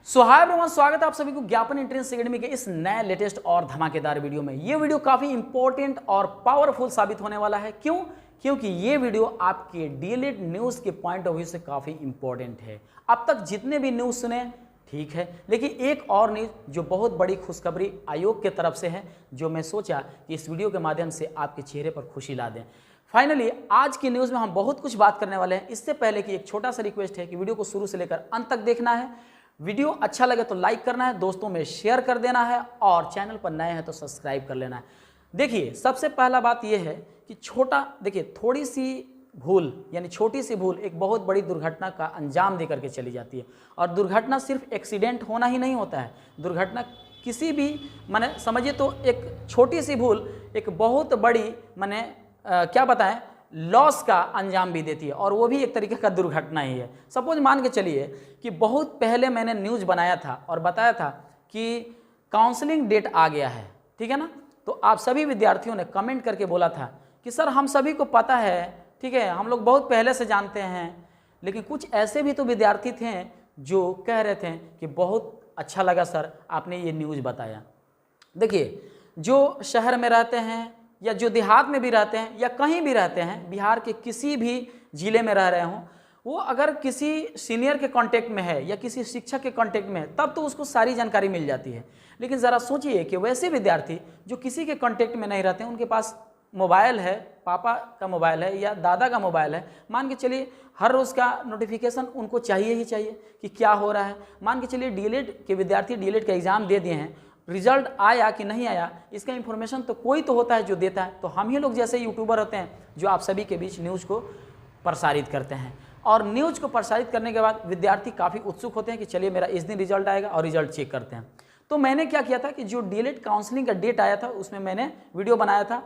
सो hi everyone, स्वागत है आप सभी को ज्ञापन एंट्रेंस एकेडमी के इस नए लेटेस्ट और धमाकेदार वीडियो में। ये वीडियो काफी इंपॉर्टेंट और पावरफुल साबित होने वाला है। क्यों? क्योंकि ये वीडियो आपके डीएलएड न्यूज के पॉइंट ऑफ व्यू से काफी इंपॉर्टेंट है। अब तक जितने भी न्यूज सुने ठीक है, लेकिन एक और न्यूज जो बहुत बड़ी खुशखबरी आयोग के तरफ से है, जो मैं सोचा कि इस वीडियो के माध्यम से आपके चेहरे पर खुशी ला दें। फाइनली आज की न्यूज़ में हम बहुत कुछ बात करने वाले हैं। इससे पहले कि एक छोटा सा रिक्वेस्ट है कि वीडियो को शुरू से लेकर अंत तक देखना है। वीडियो अच्छा लगे तो लाइक करना है, दोस्तों में शेयर कर देना है और चैनल पर नए हैं तो सब्सक्राइब कर लेना है। देखिए, सबसे पहला बात यह है कि थोड़ी सी भूल यानी छोटी सी भूल एक बहुत बड़ी दुर्घटना का अंजाम दे करके चली जाती है। और दुर्घटना सिर्फ एक्सीडेंट होना ही नहीं होता है, दुर्घटना किसी भी माने समझिए तो एक छोटी सी भूल एक बहुत बड़ी माने क्या बताएं लॉस का अंजाम भी देती है, और वो भी एक तरीके का दुर्घटना ही है। सपोज मान के चलिए कि बहुत पहले मैंने न्यूज़ बनाया था और बताया था कि काउंसलिंग डेट आ गया है, ठीक है ना। तो आप सभी विद्यार्थियों ने कमेंट करके बोला था कि सर हम सभी को पता है, ठीक है, हम लोग बहुत पहले से जानते हैं। लेकिन कुछ ऐसे भी तो विद्यार्थी थे जो कह रहे थे कि बहुत अच्छा लगा सर आपने ये न्यूज़ बताया। देखिए, जो शहर में रहते हैं या जो देहात में भी रहते हैं या कहीं भी रहते हैं, बिहार के किसी भी ज़िले में रह रहे हों, वो अगर किसी सीनियर के कांटेक्ट में है या किसी शिक्षक के कांटेक्ट में है तब तो उसको सारी जानकारी मिल जाती है। लेकिन ज़रा सोचिए कि वैसे विद्यार्थी जो किसी के कांटेक्ट में नहीं रहते हैं, उनके पास मोबाइल है, पापा का मोबाइल है या दादा का मोबाइल है, मान के चलिए हर रोज़ का नोटिफिकेशन उनको चाहिए ही चाहिए कि क्या हो रहा है। मान के चलिए डीएलएड के विद्यार्थी डीएलएड का एग्ज़ाम दे दिए हैं, रिजल्ट आया कि नहीं आया इसका इन्फॉर्मेशन तो कोई तो होता है जो देता है। तो हम ही लोग जैसे यूट्यूबर होते हैं जो आप सभी के बीच न्यूज़ को प्रसारित करते हैं, और न्यूज़ को प्रसारित करने के बाद विद्यार्थी काफ़ी उत्सुक होते हैं कि चलिए मेरा इस दिन रिजल्ट आएगा और रिजल्ट चेक करते हैं। तो मैंने क्या किया था कि जो डीएलएड काउंसलिंग का डेट आया था उसमें मैंने वीडियो बनाया था।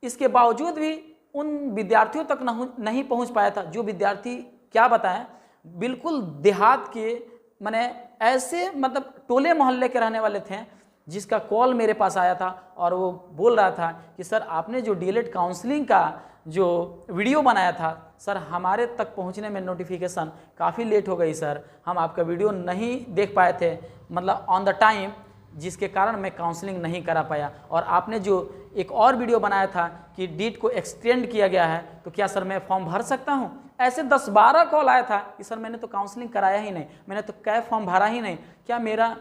इसके बावजूद भी उन विद्यार्थियों तक नहीं पहुँच पाया था जो विद्यार्थी क्या बताएं बिल्कुल देहात के माने ऐसे मतलब टोले मोहल्ले के रहने वाले थे, जिसका कॉल मेरे पास आया था और वो बोल रहा था कि सर आपने जो डीएलएड काउंसलिंग का जो वीडियो बनाया था सर, हमारे तक पहुंचने में नोटिफिकेशन काफ़ी लेट हो गई सर, हम आपका वीडियो नहीं देख पाए थे मतलब ऑन द टाइम, जिसके कारण मैं काउंसलिंग नहीं करा पाया। और आपने जो एक और वीडियो बनाया था कि डेट को एक्सटेंड किया गया है, तो क्या सर मैं फॉर्म भर सकता हूँ? ऐसे 10-12 कॉल आया था कि सर मैंने तो काउंसलिंग कराया ही नहीं, मैंने तो कैब फॉर्म भरा ही नहीं, क्या मेरा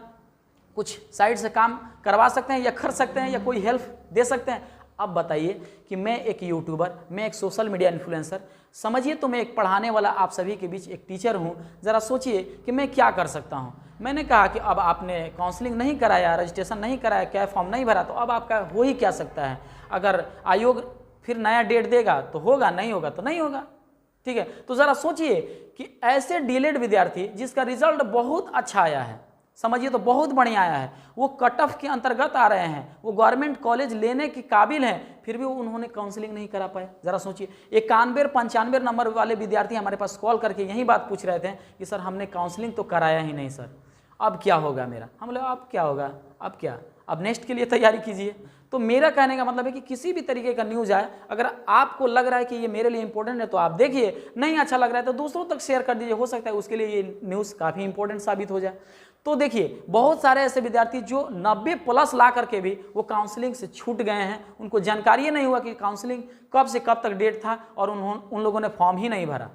कुछ साइड से काम करवा सकते हैं या कर सकते हैं या कोई हेल्प दे सकते हैं? अब बताइए कि मैं एक यूट्यूबर, मैं एक सोशल मीडिया इन्फ्लुएंसर, समझिए तो मैं एक पढ़ाने वाला आप सभी के बीच एक टीचर हूं। ज़रा सोचिए कि मैं क्या कर सकता हूं। मैंने कहा कि अब आपने काउंसलिंग नहीं कराया, रजिस्ट्रेशन नहीं कराया, कैब फॉर्म नहीं भरा, तो अब आपका हो ही क्या सकता है। अगर आयोग फिर नया डेट देगा तो होगा, नहीं होगा तो नहीं होगा, ठीक है। तो ज़रा सोचिए कि ऐसे डीएलएड विद्यार्थी जिसका रिजल्ट बहुत अच्छा आया है, समझिए तो बहुत बढ़िया आया है, वो कट ऑफ के अंतर्गत आ रहे हैं, वो गवर्नमेंट कॉलेज लेने के काबिल हैं, फिर भी उन्होंने काउंसलिंग नहीं करा पाए। ज़रा सोचिए, 91-95 नंबर वाले विद्यार्थी हमारे पास कॉल करके यही बात पूछ रहे थे कि सर हमने काउंसलिंग तो कराया ही नहीं सर, अब क्या होगा मेरा। हम बोले अब क्या होगा, अब क्या, अब नेक्स्ट के लिए तैयारी कीजिए। तो मेरा कहने का मतलब है कि किसी भी तरीके का न्यूज़ आए, अगर आपको लग रहा है कि ये मेरे लिए इंपॉर्टेंट है तो आप देखिए, नहीं अच्छा लग रहा है तो दूसरों तक शेयर कर दीजिए, हो सकता है उसके लिए ये न्यूज़ काफ़ी इंपॉर्टेंट साबित हो जाए। तो देखिए, बहुत सारे ऐसे विद्यार्थी जो 90+ ला करके भी वो काउंसलिंग से छूट गए हैं, उनको जानकारी नहीं हुआ कि काउंसलिंग कब से कब तक डेट था और उन लोगों ने फॉर्म ही नहीं भरा।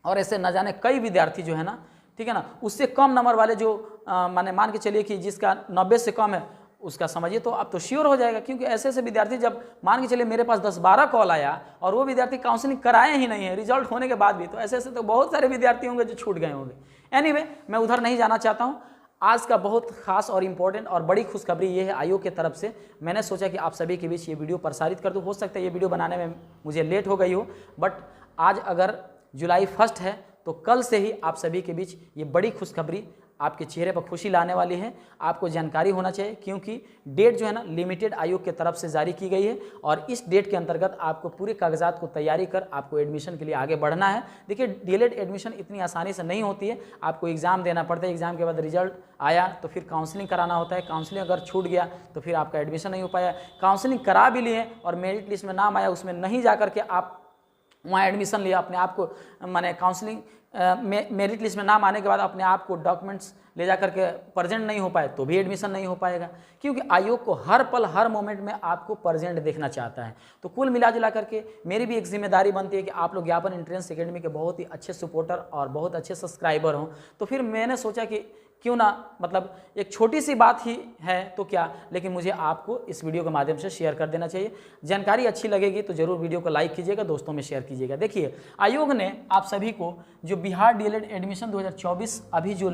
और ऐसे न जाने कई विद्यार्थी जो है ना, ठीक है ना, उससे कम नंबर वाले जो माने मान के चलिए कि जिसका 90 से कम है उसका समझिए तो अब तो श्योर हो जाएगा। क्योंकि ऐसे ऐसे विद्यार्थी जब मान के चलिए मेरे पास 10-12 कॉल आया और वो विद्यार्थी काउंसलिंग कराए ही नहीं है रिजल्ट होने के बाद भी, तो ऐसे ऐसे तो बहुत सारे विद्यार्थी होंगे जो छूट गए होंगे। एनीवे, मैं उधर नहीं जाना चाहता हूँ। आज का बहुत खास और इम्पोर्टेंट और बड़ी खुशखबरी ये है आयोग की तरफ से। मैंने सोचा कि आप सभी के बीच ये वीडियो प्रसारित कर दूँ। हो सकता है ये वीडियो बनाने में मुझे लेट हो गई हो, बट आज अगर जुलाई 1 है तो कल से ही आप सभी के बीच ये बड़ी खुशखबरी आपके चेहरे पर खुशी लाने वाली है। आपको जानकारी होना चाहिए क्योंकि डेट जो है ना लिमिटेड आयोग की तरफ से जारी की गई है, और इस डेट के अंतर्गत आपको पूरे कागजात को तैयारी कर आपको एडमिशन के लिए आगे बढ़ना है। देखिए, डीएलएड एडमिशन इतनी आसानी से नहीं होती है, आपको एग्ज़ाम देना पड़ता है, एग्ज़ाम के बाद रिजल्ट आया तो फिर काउंसलिंग कराना होता है, काउंसलिंग अगर छूट गया तो फिर आपका एडमिशन नहीं हो पाया। काउंसलिंग करा भी लिए और मेरिट लिस्ट में नाम आया, उसमें नहीं जा करके आप वहाँ एडमिशन लिया, अपने आप को माने काउंसलिंग मेरिट लिस्ट में नाम आने के बाद अपने आप को डॉक्यूमेंट्स ले जा करके प्रेजेंट नहीं हो पाए तो भी एडमिशन नहीं हो पाएगा, क्योंकि आयोग को हर पल हर मोमेंट में आपको प्रेजेंट देखना चाहता है। तो कुल मिला जुला करके मेरी भी एक जिम्मेदारी बनती है कि आप लोग ज्ञापन एंट्रेंस एकेडमी के बहुत ही अच्छे सपोर्टर और बहुत अच्छे सब्सक्राइबर हों। तो फिर मैंने सोचा कि क्यों ना, मतलब एक छोटी सी बात ही है तो क्या, लेकिन मुझे आपको इस वीडियो के माध्यम से शेयर कर देना चाहिए। जानकारी अच्छी लगेगी तो जरूर वीडियो को लाइक कीजिएगा, दोस्तों में शेयर कीजिएगा। देखिए, आयोग ने आप सभी को जो बिहार डीएलएड एडमिशन 2024 अभी जो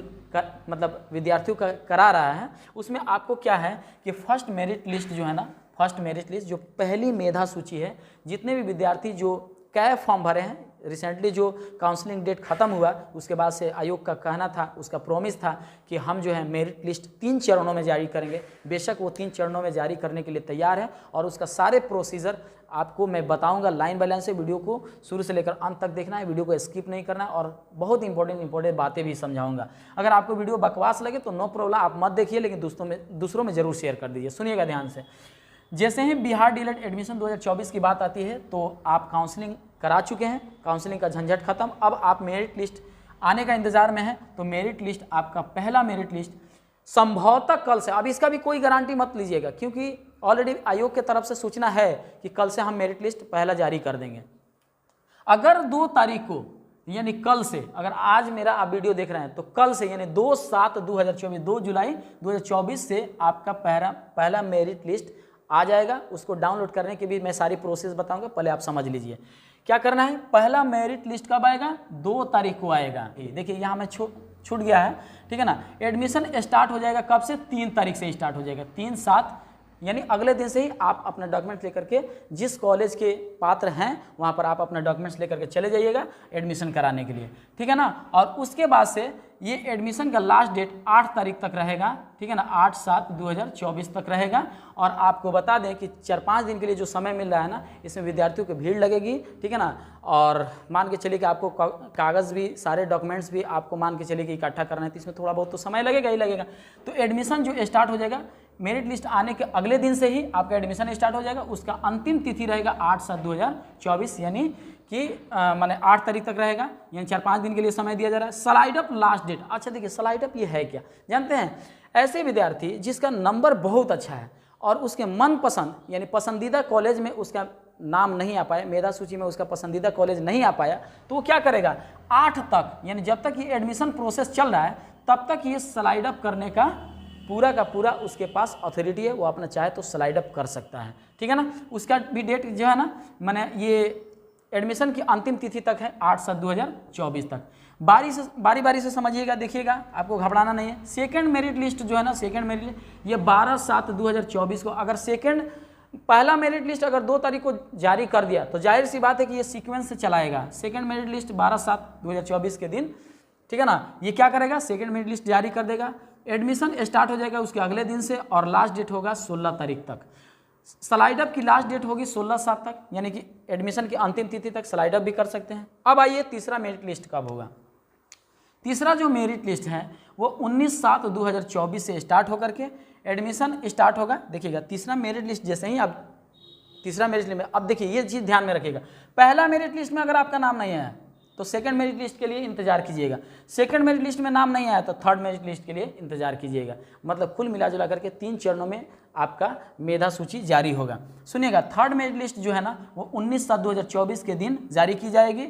मतलब विद्यार्थियों का करा रहा है, उसमें आपको क्या है कि फर्स्ट मेरिट लिस्ट जो है ना, फर्स्ट मेरिट लिस्ट जो पहली मेधा सूची है, जितने भी विद्यार्थी जो कैब फॉर्म भरे हैं, रिसेंटली जो काउंसलिंग डेट खत्म हुआ उसके बाद से आयोग का कहना था, उसका प्रॉमिस था कि हम जो है मेरिट लिस्ट 3 चरणों में जारी करेंगे। बेशक वो 3 चरणों में जारी करने के लिए तैयार है और उसका सारे प्रोसीजर आपको मैं बताऊंगा लाइन बाय लाइन से। वीडियो को शुरू से लेकर अंत तक देखना है, वीडियो को स्किप नहीं करना है और बहुत इंपॉर्टेंट बातें भी समझाऊंगा। अगर आपको वीडियो बकवास लगे तो नो प्रॉब्लम, आप मत देखिए, लेकिन दूसरों में जरूर शेयर कर दीजिए। सुनिएगा ध्यान से। जैसे ही बिहार डीएलएड एडमिशन 2024 की बात आती है तो आप काउंसलिंग करा चुके हैं, काउंसलिंग का झंझट खत्म, अब आप मेरिट लिस्ट आने का इंतजार में है। तो मेरिट लिस्ट, आपका पहला मेरिट लिस्ट संभवतः कल से, अब इसका भी कोई गारंटी मत लीजिएगा, क्योंकि ऑलरेडी आयोग की तरफ से सूचना है कि कल से हम मेरिट लिस्ट पहला जारी कर देंगे। अगर 2 तारीख को यानी कल से, अगर आज मेरा आप वीडियो देख रहे हैं तो कल से यानी 2/7/2024, 2 जुलाई 2024 से आपका पहला मेरिट लिस्ट आ जाएगा। उसको डाउनलोड करने की भी मैं सारी प्रोसेस बताऊंगा, पहले आप समझ लीजिए क्या करना है। पहला मेरिट लिस्ट कब आएगा? 2 तारीख को आएगा। देखिए यहाँ में छूट गया है, ठीक है ना। एडमिशन स्टार्ट हो जाएगा कब से? 3 तारीख से स्टार्ट हो जाएगा, 3/7 यानी अगले दिन से ही आप अपना डॉक्यूमेंट्स लेकर के जिस कॉलेज के पात्र हैं वहाँ पर आप अपना डॉक्यूमेंट्स लेकर के चले जाइएगा एडमिशन कराने के लिए, ठीक है ना। और उसके बाद से ये एडमिशन का लास्ट डेट 8 तारीख तक रहेगा, ठीक है ना, 8/7/2024 तक रहेगा। और आपको बता दें कि 4-5 दिन के लिए जो समय मिल रहा है ना, इसमें विद्यार्थियों की भीड़ लगेगी, ठीक है ना। और मान के चलिए कि आपको कागज़ भी, सारे डॉक्यूमेंट्स भी आपको मान के चलिए कि इकट्ठा करना है, तो इसमें थोड़ा बहुत तो समय लगेगा ही लगेगा। तो एडमिशन जो स्टार्ट हो जाएगा, मेरिट लिस्ट आने के अगले दिन से ही आपका एडमिशन स्टार्ट हो जाएगा। उसका अंतिम तिथि रहेगा 8/7/2024 यानी कि माने 8 तारीख तक रहेगा, यानी 4-5 दिन के लिए समय दिया जा रहा है। स्लाइड अप लास्ट डेट, अच्छा देखिए स्लाइड अप ये है क्या जानते हैं? ऐसे विद्यार्थी जिसका नंबर बहुत अच्छा है और उसके मनपसंद यानी पसंदीदा कॉलेज में उसका नाम नहीं आ पाया, मेधा सूची में उसका पसंदीदा कॉलेज नहीं आ पाया, तो वो क्या करेगा? 8 तक यानी जब तक ये एडमिशन प्रोसेस चल रहा है तब तक ये स्लाइड अप करने का पूरा का पूरा उसके पास अथॉरिटी है, वो अपना चाहे तो स्लाइड अप कर सकता है, ठीक है ना। उसका भी डेट जो है ना, मैंने ये एडमिशन की अंतिम तिथि तक है 8/7/2024 तक। बारी से समझिएगा, देखिएगा, आपको घबराना नहीं है। सेकंड मेरिट लिस्ट जो है ना, सेकंड मेरिट लिस्ट ये 12/7/2024 को, अगर पहला मेरिट लिस्ट अगर 2 तारीख को जारी कर दिया तो जाहिर सी बात है कि ये सीक्वेंस से चलाएगा। सेकंड मेरिट लिस्ट 12/7/2024 के दिन, ठीक है ना, ये क्या करेगा? सेकंड मेरिट लिस्ट जारी कर देगा, एडमिशन स्टार्ट हो जाएगा उसके अगले दिन से और लास्ट डेट होगा 16 तारीख तक। स्लाइड अप की लास्ट डेट होगी 16/7 तक, यानी कि एडमिशन की अंतिम तिथि तक स्लाइड अप भी कर सकते हैं। अब आइए तीसरा मेरिट लिस्ट कब होगा? तीसरा जो मेरिट लिस्ट है वो 19/7/2024 से स्टार्ट होकर के एडमिशन स्टार्ट होगा। देखिएगा तीसरा मेरिट लिस्ट जैसे ही अब तीसरा मेरिट लिस्ट में, अब देखिए ये चीज़ ध्यान में रखिएगा, पहला मेरिट लिस्ट में अगर आपका नाम नहीं आया तो सेकंड मेरिट लिस्ट के लिए इंतजार कीजिएगा, सेकंड मेरिट लिस्ट में नाम नहीं आया तो थर्ड मेरिट लिस्ट के लिए इंतजार कीजिएगा। मतलब कुल मिलाजुला करके 3 चरणों में आपका मेधा सूची जारी होगा। सुनिएगा, थर्ड मेरिट लिस्ट जो है ना वो 19/7/2024 के दिन जारी की जाएगी।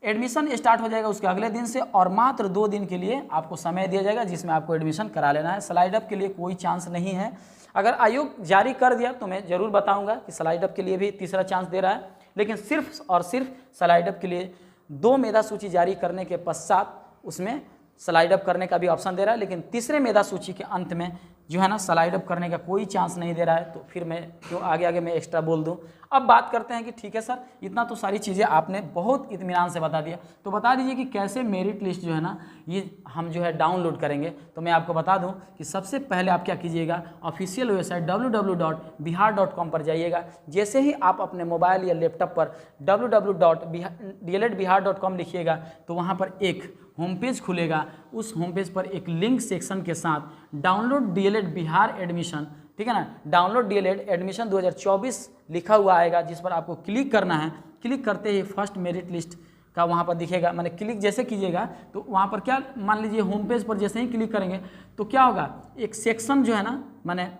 एडमिशन स्टार्ट हो जाएगा उसके अगले दिन से और मात्र 2 दिन के लिए आपको समय दिया जाएगा जिसमें आपको एडमिशन करा लेना है। स्लाइड अप के लिए कोई चांस नहीं है। अगर आयोग जारी कर दिया तो मैं ज़रूर बताऊंगा कि स्लाइड अप के लिए भी तीसरा चांस दे रहा है, लेकिन सिर्फ और सिर्फ स्लाइड अप के लिए 2 मेधा सूची जारी करने के पश्चात उसमें स्लाइड अप करने का भी ऑप्शन दे रहा है, लेकिन तीसरे मेधा सूची के अंत में जो है ना स्लाइड अप करने का कोई चांस नहीं दे रहा है। तो फिर मैं क्यों आगे मैं एक्स्ट्रा बोल दूं। अब बात करते हैं कि ठीक है सर, इतना तो सारी चीज़ें आपने बहुत इत्मीनान से बता दिया, तो बता दीजिए कि कैसे मेरिट लिस्ट जो है ना ये हम जो है डाउनलोड करेंगे। तो मैं आपको बता दूं कि सबसे पहले आप क्या कीजिएगा, ऑफिशियल वेबसाइट www.bihar.com पर जाइएगा। जैसे ही आप अपने मोबाइल या लैपटॉप पर www.dledbihar.com लिखिएगा तो वहाँ पर एक होम पेज खुलेगा। उस होम पेज पर एक लिंक सेक्शन के साथ डाउनलोड डीएलएड बिहार एडमिशन, ठीक है ना, डाउनलोड डीएलएड एडमिशन 2024 लिखा हुआ आएगा, जिस पर आपको क्लिक करना है। क्लिक करते ही फर्स्ट मेरिट लिस्ट का वहाँ पर दिखेगा, मैंने क्लिक जैसे कीजिएगा तो वहाँ पर क्या, मान लीजिए होम पेज पर जैसे ही क्लिक करेंगे तो क्या होगा, एक सेक्शन जो है ना मैंने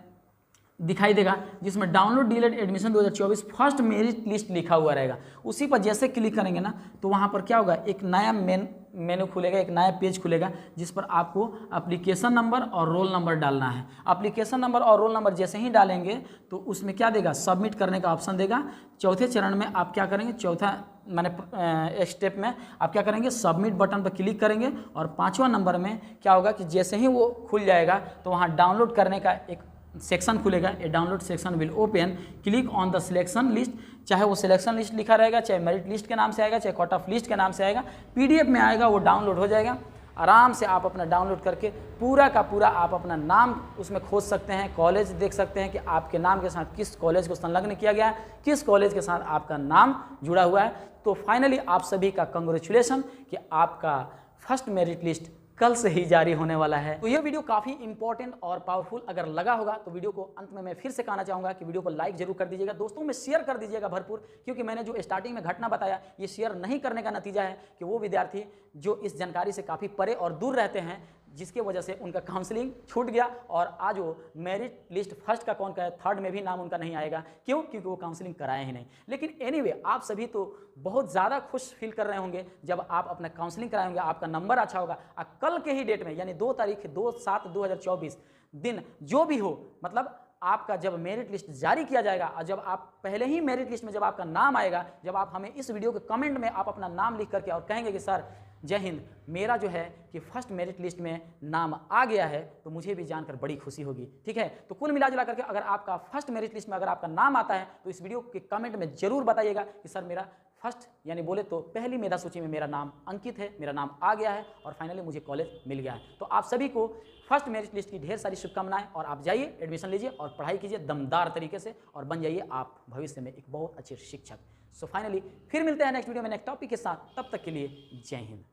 दिखाई देगा जिसमें download delete admission 2024 first merit list लिखा हुआ रहेगा। उसी पर जैसे क्लिक करेंगे ना तो वहाँ पर क्या होगा, एक नया मेनू खुलेगा, एक नया पेज खुलेगा जिस पर आपको एप्लीकेशन नंबर और रोल नंबर डालना है। एप्लीकेशन नंबर और रोल नंबर जैसे ही डालेंगे तो उसमें क्या देगा, सबमिट करने का ऑप्शन देगा। चौथे चरण में आप क्या करेंगे, चौथा मैंने स्टेप में आप क्या करेंगे, सबमिट बटन पर क्लिक करेंगे और 5वां नंबर में क्या होगा कि जैसे ही वो खुल जाएगा तो वहाँ डाउनलोड करने का एक सेक्शन खुलेगा। A download section will open, click on the selection list, चाहे वो सिलेक्शन लिस्ट लिखा रहेगा, चाहे मेरिट लिस्ट के नाम से आएगा, चाहे कट ऑफ लिस्ट के नाम से आएगा, पीडीएफ में आएगा, वो डाउनलोड हो जाएगा। आराम से आप अपना डाउनलोड करके पूरा का पूरा आप अपना नाम उसमें खोज सकते हैं, कॉलेज देख सकते हैं कि आपके नाम के साथ किस कॉलेज को संलग्न किया गया है, किस कॉलेज के साथ आपका नाम जुड़ा हुआ है। तो फाइनली आप सभी का कंग्रेचुलेसन कि आपका फर्स्ट मेरिट लिस्ट कल से ही जारी होने वाला है। तो ये वीडियो काफ़ी इंपॉर्टेंट और पावरफुल अगर लगा होगा तो वीडियो को अंत में मैं फिर से कहना चाहूँगा कि वीडियो को लाइक जरूर कर दीजिएगा, दोस्तों में शेयर कर दीजिएगा भरपूर, क्योंकि मैंने जो स्टार्टिंग में घटना बताया ये शेयर नहीं करने का नतीजा है कि वो विद्यार्थी जो इस जानकारी से काफ़ी परे और दूर रहते हैं, जिसके वजह से उनका काउंसलिंग छूट गया और आज वो मेरिट लिस्ट फर्स्ट का कौन का है, थर्ड में भी नाम उनका नहीं आएगा। क्यों? क्योंकि वो काउंसलिंग कराए ही नहीं। लेकिन एनीवे आप सभी तो बहुत ज़्यादा खुश फील कर रहे होंगे जब आप अपना काउंसलिंग कराए होंगे, आपका नंबर अच्छा होगा। कल के ही डेट में यानी 2 तारीख 2/7/2024 दिन जो भी हो, मतलब आपका जब मेरिट लिस्ट जारी किया जाएगा और जब आप पहले ही मेरिट लिस्ट में जब आपका नाम आएगा, जब आप हमें इस वीडियो के कमेंट में आप अपना नाम लिख करके और कहेंगे कि सर जय हिंद, मेरा जो है कि फर्स्ट मेरिट लिस्ट में नाम आ गया है, तो मुझे भी जानकर बड़ी खुशी होगी। ठीक है, तो कुल मिला जुला करके अगर आपका फर्स्ट मेरिट लिस्ट में अगर आपका नाम आता है तो इस वीडियो के कमेंट में जरूर बताइएगा कि सर मेरा फर्स्ट यानी बोले तो पहली मेधा सूची में मेरा नाम अंकित है, मेरा नाम आ गया है और फाइनली मुझे कॉलेज मिल गया है। तो आप सभी को फर्स्ट मेरिट लिस्ट की ढेर सारी शुभकामनाएं और आप जाइए एडमिशन लीजिए और पढ़ाई कीजिए दमदार तरीके से और बन जाइए आप भविष्य में एक बहुत अच्छे शिक्षक। सो फाइनली फिर मिलते हैं नेक्स्ट वीडियो में नेक्स्ट टॉपिक के साथ, तब तक के लिए जय हिंद।